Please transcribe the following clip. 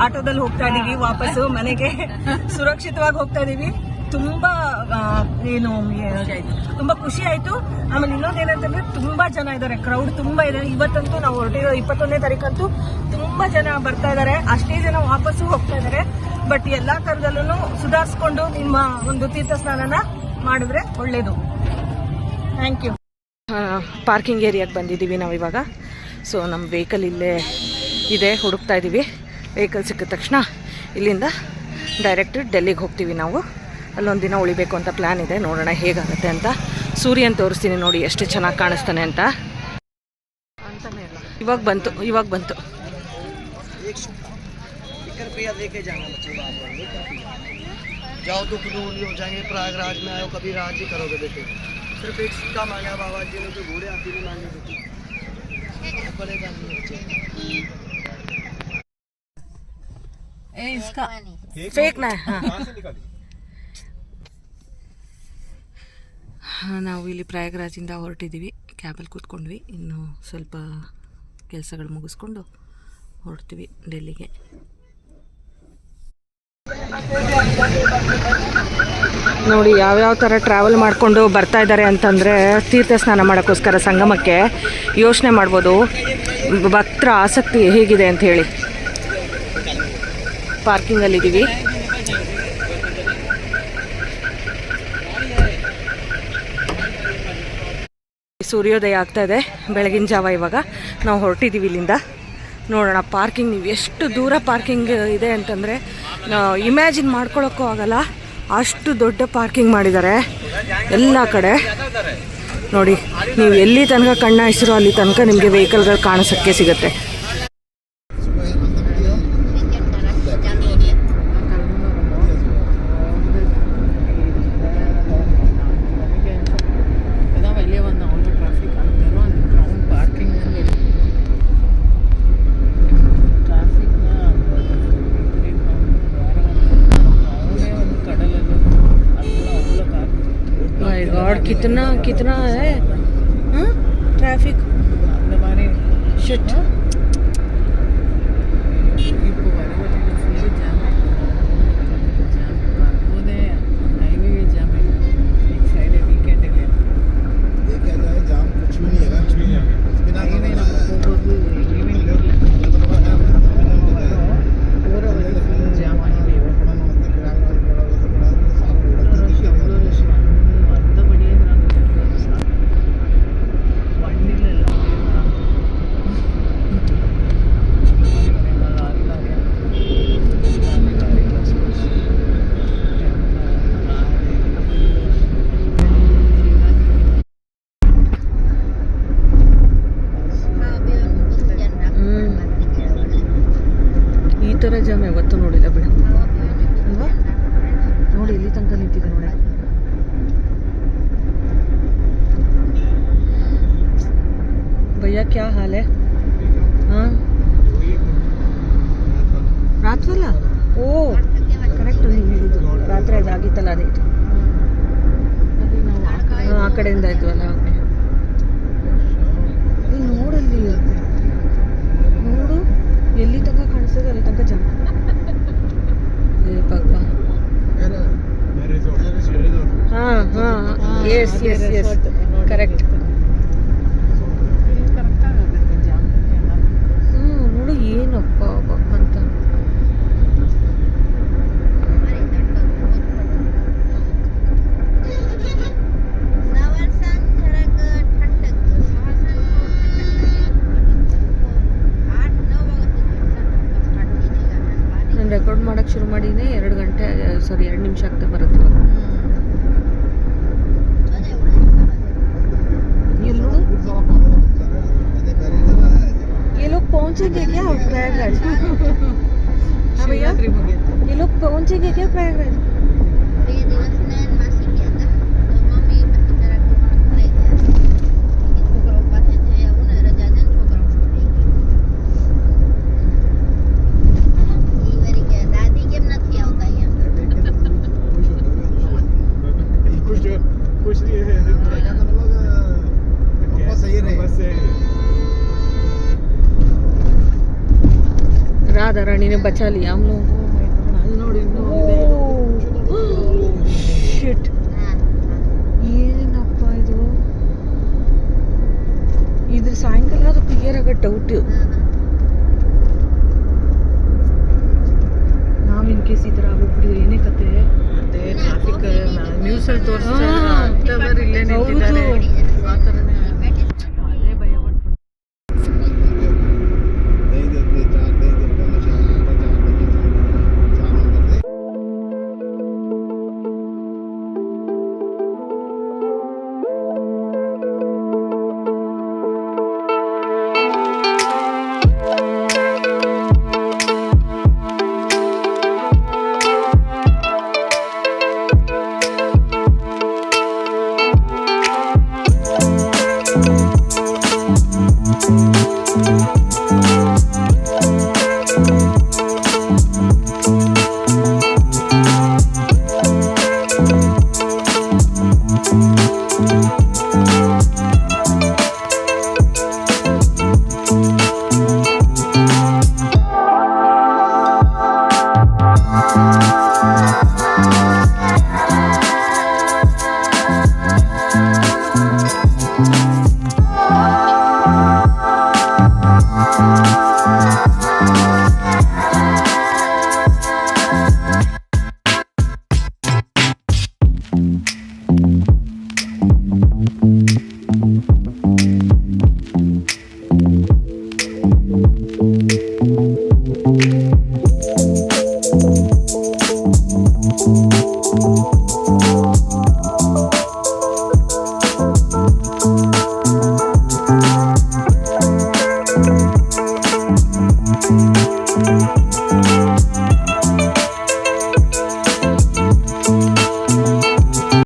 ಆಟೋದಲ್ಲಿ ಹೋಗ್ತಾ ಇದೀವಿ ವಾಪಸ್ಸು ಮನೆಗೆ. ಸುರಕ್ಷಿತವಾಗಿ ಹೋಗ್ತಾ ಇದೀವಿ. ತುಂಬಾ ತುಂಬಾ ಖುಷಿ ಆಯ್ತು. ಆಮೇಲೆ ಇನ್ನೊಂದೇನಂತಂದ್ರೆ ತುಂಬಾ ಜನ ಇದ್ದಾರೆ, ಕ್ರೌಡ್ ತುಂಬಾ ಇದೆ. ಇವತ್ತಂತೂ ನಾವು ಹೊರಟಿರೋ 21ನೇ ತಾರೀಕಂತೂ ತುಂಬಾ ಜನ ಬರ್ತಾ ಇದಾರೆ. ಅಷ್ಟೇ ಜನ ವಾಪಸ್ಸು ಹೋಗ್ತಾ ಇದಾರೆ. ಬಟ್ ಎಲ್ಲಾ ತರದಲ್ಲೂ ಸುಧಾರಿಸ್ಕೊಂಡು ನಿಮ್ಮ ಒಂದು ತೀರ್ಥ ಸ್ನಾನನ ಮಾಡಿದ್ರೆ ಒಳ್ಳೇದು. Thank you. ಪಾರ್ಕಿಂಗ್ ಏರಿಯಾಗೆ ಬಂದಿದ್ದೀವಿ ನಾವು ಇವಾಗ. ಸೊ ನಮ್ಮ ವೆಹಿಕಲ್ ಇಲ್ಲೇ ಇದೆ, ಹುಡುಕ್ತಾ ಇದ್ದೀವಿ. ವೆಹಿಕಲ್ ಸಿಕ್ಕಿದ ತಕ್ಷಣ ಇಲ್ಲಿಂದ ಡೈರೆಕ್ಟ್ ಡೆಲ್ಲಿಗೆ ಹೋಗ್ತೀವಿ ನಾವು. ಅಲ್ಲೊಂದು ದಿನ ಉಳಿಬೇಕು ಅಂತ ಪ್ಲ್ಯಾನ್ ಇದೆ. ನೋಡೋಣ ಹೇಗಾಗುತ್ತೆ ಅಂತ. ಸೂರ್ಯನ ತೋರಿಸ್ತೀನಿ ನೋಡಿ ಎಷ್ಟು ಚೆನ್ನಾಗಿ ಕಾಣಿಸ್ತಾನೆ ಅಂತ. ಇವಾಗ ಬಂತು. जाओ तो कुदूर हो जाएंगे, प्रयागराज में आए हो कभी राज ही करोगे बेटे. सिर्फ एक सिक्का मांगा बाबा जी ने, तो घोड़े हाथी नहीं मांगे बेटे. पड़ेगा नहीं इसका फेंकना है. ನಾವು ಇಲ್ಲಿ ಪ್ರಯಾಗರಾಜಿಂದ ಹೊರಟಿದ್ದೀವಿ. ಕ್ಯಾಬಲ್ಲಿ ಕೂತ್ಕೊಂಡ್ವಿ. ಇನ್ನು ಸ್ವಲ್ಪ ಕೆಲಸಗಳು ಮುಗಿಸ್ಕೊಂಡು ಹೊರಡ್ತೀವಿ ಡೆಲ್ಲಿಗೆ. ನೋಡಿ ಯಾವ್ಯಾವ ಥರ ಟ್ರಾವೆಲ್ ಮಾಡಿಕೊಂಡು ಬರ್ತಾ ಇದ್ದಾರೆ ಅಂತಂದರೆ ತೀರ್ಥ ಸ್ನಾನ ಮಾಡೋಕ್ಕೋಸ್ಕರ ಸಂಗಮಕ್ಕೆ. ಯೋಚನೆ ಮಾಡ್ಬೋದು ಭಕ್ತರ ಆಸಕ್ತಿ ಹೇಗಿದೆ ಅಂತ ಹೇಳಿ. ಪಾರ್ಕಿಂಗಲ್ಲಿದ್ದೀವಿ. ಸೂರ್ಯೋದಯ ಆಗ್ತಾ ಇದೆ, ಬೆಳಗಿನ ಜಾವ. ಇವಾಗ ನಾವು ಹೊರಟಿದ್ದೀವಿ ಇಲ್ಲಿಂದ. ನೋಡೋಣ ಪಾರ್ಕಿಂಗ್. ನೀವು ಎಷ್ಟು ದೂರ ಪಾರ್ಕಿಂಗ್ ಇದೆ ಅಂತಂದರೆ ಇಮ್ಯಾಜಿನ್ ಮಾಡ್ಕೊಳ್ಳೋಕ್ಕೂ ಆಗಲ್ಲ. ಅಷ್ಟು ದೊಡ್ಡ ಪಾರ್ಕಿಂಗ್ ಮಾಡಿದ್ದಾರೆ ಎಲ್ಲ ಕಡೆ. ನೋಡಿ, ನೀವು ಎಲ್ಲಿ ತನಕ ಕಣ್ಣಾಯಿಸಿರೋ ಅಲ್ಲಿ ತನಕ ನಿಮಗೆ ವೆಹಿಕಲ್ಗಳು ಕಾಣಿಸೋಕ್ಕೆ ಸಿಗುತ್ತೆ. कितना है ट्रैफिक. शिट. ಈ ಥರ ಜಾಮ್ ಯಾವತ್ತೂ ನೋಡಿಲ್ಲ ಬಿಡು ಅಲ್ವಾ. ನೋಡಿ ಇಲ್ಲಿ ತನಕ ನಿಂತಿದೆ ನೋಡಿ. भैया क्या हाल है? हाँ ರಾತ್ರಿ ಅಲ್ಲ. ಓ ಕರೆಕ್ಟ್, ನೀವು ಹೇಳಿದ್ದು ರಾತ್ರಿ ಆಗಿತ್ತಲ್ಲ ಅದಾಯಿತು. ಹಾಂ ಆ ಕಡೆಯಿಂದ ಆಯಿತು ಅಲ್ಲ. ಓಕೆ, ನೀನು ನೋಡಲ್ಲಿ ನೋಡು ಎಲ್ಲಿ ತನಕ ಕಾಣಿಸ್ತದೆ ಅಲ್ಲಿ ತನಕ ಜಾಮ್. ಪಾಪ. ಹಾಂ ಹಾಂ ಎಸ್ ಎಸ್ ಎಸ್ ಕರೆಕ್ಟ್. ನೋಡು ಏನಪ್ಪ ಅಂತ. ನಾನು ರೆಕಾರ್ಡ್ ಮಾಡೋಕ್ಕೆ ಶುರು ಮಾಡಿನೇ 2 ನಿಮಿಷ ಆಗ್ತಾ ಬರುತ್ತೆ. ये लोग पहुंचेंगे क्या प्रयागराज? हाँ भैया, ये लोग पहुंचेंगे क्या प्रयागराज? राधा रानी ने बचा लिया हम लोग ನೋಡಿ ಶಿಟ್ ಏನಪ್ಪ ಇದು ಇದ್ರ ಸಾಯಂಕಾಲ ಅದು ಕ್ಲಿಯರ್ ಆಗೋ ಡೌಟ್ ನಾವ್ ಇನ್ ಕೇಸ್ ಈ ತರ ಆಗೋಗ್ಬಿಟ್ಟಿದ್ರೆ ಏನೇ ಕತೆ ಅದೇ ಟ್ರಾಫಿಕ್ ನ್ಯೂಸ್ ಅಲ್ಲಿ ತೋರಿಸ್ತಾರೆ ಇಲ್ಲೇ ನಿಂತಿದ್ದಾರೆ ಆ ಥರನೇ ಅದೇ ಭಯ ಪಡ್ಕೊಂಡು